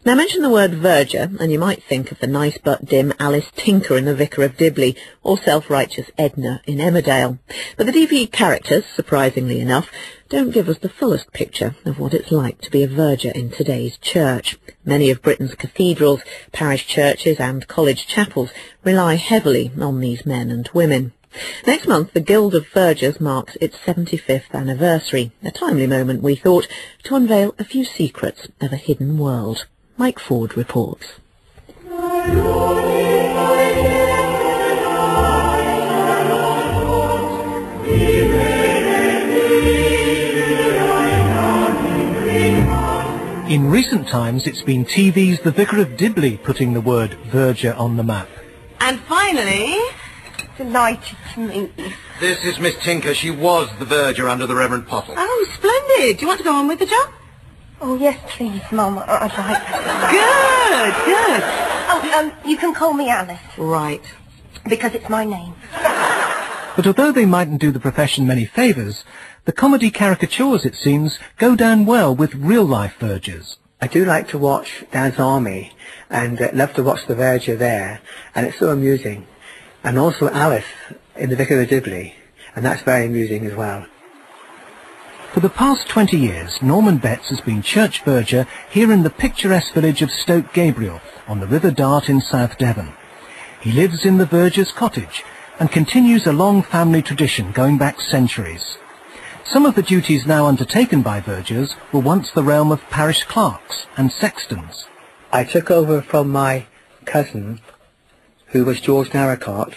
Now mention the word Verger, and you might think of the nice but dim Alice Tinker in The Vicar of Dibley, or self-righteous Edna in Emmerdale. But the DV characters, surprisingly enough, don't give us the fullest picture of what it's like to be a verger in today's church. Many of Britain's cathedrals, parish churches and college chapels rely heavily on these men and women. Next month, the Guild of Vergers marks its 75th anniversary, a timely moment, we thought, to unveil a few secrets of a hidden world. Mike Ford reports. In recent times, it's been TV's The Vicar of Dibley putting the word Verger on the map. And finally, delighted to meet you. This is Miss Tinker. She was the verger under the Reverend Pottle. Oh, splendid. Do you want to go on with the job? Oh, yes, please, Mum. I'd like Good. Oh, you can call me Alice. Right. Because it's my name. But although they mightn't do the profession many favours, the comedy caricatures, it seems, go down well with real-life vergers. I do like to watch Dad's Army, and love to watch the verger there, and it's so amusing. And also Alice in The Vicar of Dibley, and that's very amusing as well. For the past 20 years, Norman Betts has been church verger here in the picturesque village of Stoke Gabriel on the River Dart in South Devon. He lives in the verger's cottage and continues a long family tradition going back centuries. Some of the duties now undertaken by vergers were once the realm of parish clerks and sextons. I took over from my cousin, who was George Narracott,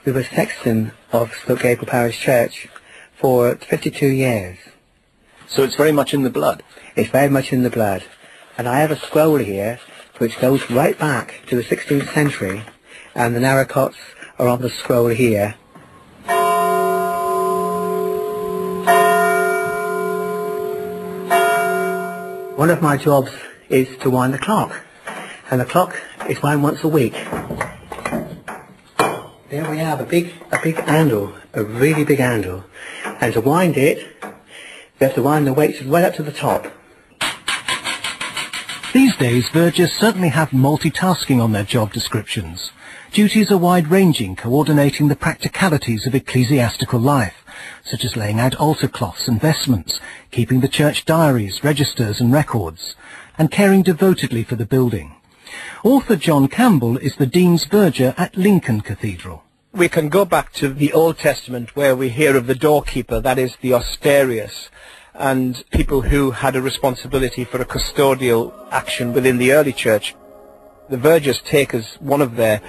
who was sexton of Stoke Gabriel Parish Church for 52 years. So it's very much in the blood? It's very much in the blood. And I have a scroll here which goes right back to the 16th century, and the Narracotts are on the scroll here. One of my jobs is to wind the clock, and the clock is wound once a week. There we have a big handle, a really big handle, and to wind it, we have to wind the weights right up to the top. These days, vergers certainly have multitasking on their job descriptions. Duties are wide-ranging, coordinating the practicalities of ecclesiastical life, such as laying out altar cloths and vestments, keeping the church diaries, registers and records, and caring devotedly for the building. Author John Campbell is the Dean's Verger at Lincoln Cathedral. We can go back to the Old Testament where we hear of the doorkeeper, that is the Osterius, and people who had a responsibility for a custodial action within the early church. The vergers take as one of their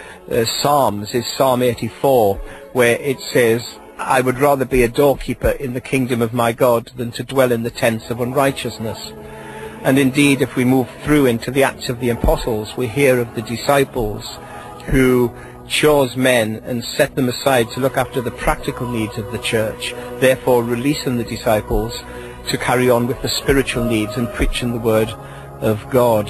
psalms is Psalm 84, where it says, "I would rather be a doorkeeper in the kingdom of my God than to dwell in the tents of unrighteousness." And indeed, if we move through into the Acts of the Apostles, we hear of the disciples who chose men and set them aside to look after the practical needs of the church, therefore releasing the disciples to carry on with the spiritual needs and preaching the word of God.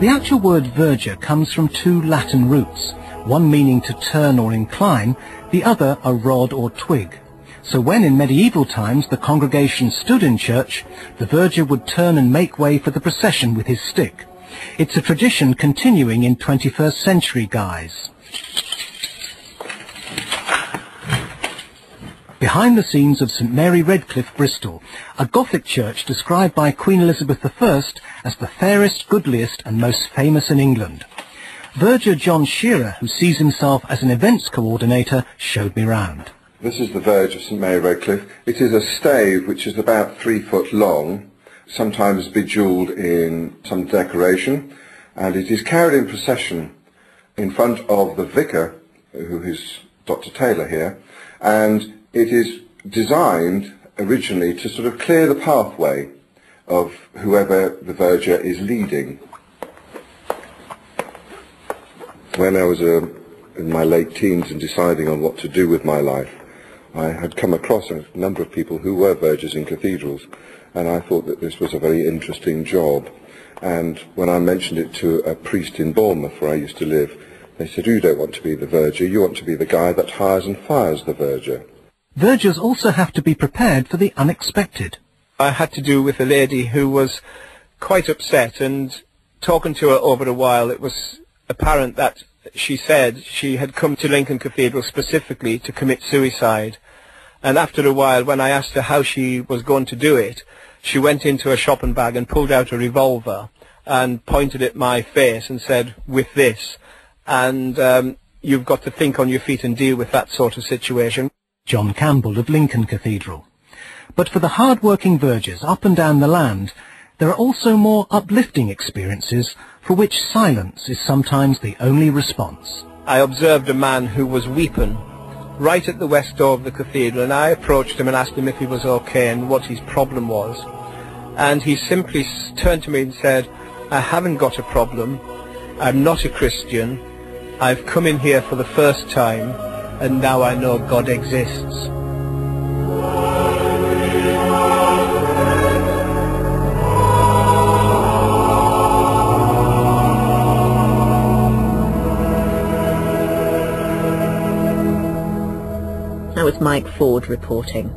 The actual word verger comes from two Latin roots, one meaning to turn or incline, the other a rod or twig. So when in medieval times the congregation stood in church, the verger would turn and make way for the procession with his stick. It's a tradition continuing in 21st century guise. Behind the scenes of St Mary Redcliffe, Bristol, a Gothic church described by Queen Elizabeth I as the fairest, goodliest and most famous in England. Verger John Shearer, who sees himself as an events coordinator, showed me round. This is the verge of St Mary Redcliffe. It is a stave which is about 3 foot long, sometimes bejewelled in some decoration, and it is carried in procession in front of the vicar, who is Dr. Taylor here, and it is designed originally to sort of clear the pathway of whoever the verger is leading. When I was in my late teens and deciding on what to do with my life, I had come across a number of people who were vergers in cathedrals, and I thought that this was a very interesting job. And when I mentioned it to a priest in Bournemouth, where I used to live, they said, "You don't want to be the verger, you want to be the guy that hires and fires the verger." Vergers also have to be prepared for the unexpected. I had to do with a lady who was quite upset, and talking to her over a while, it was apparent that she said she had come to Lincoln Cathedral specifically to commit suicide. And after a while, when I asked her how she was going to do it, she went into her shopping bag and pulled out a revolver and pointed at my face and said, "With this." And you've got to think on your feet and deal with that sort of situation. John Campbell of Lincoln Cathedral. But for the hard-working Vergers up and down the land, there are also more uplifting experiences for which silence is sometimes the only response. I observed a man who was weeping right at the west door of the cathedral, and I approached him and asked him if he was okay and what his problem was. And he simply turned to me and said, "I haven't got a problem. I'm not a Christian. I've come in here for the first time, and now I know God exists." That was Mike Ford reporting.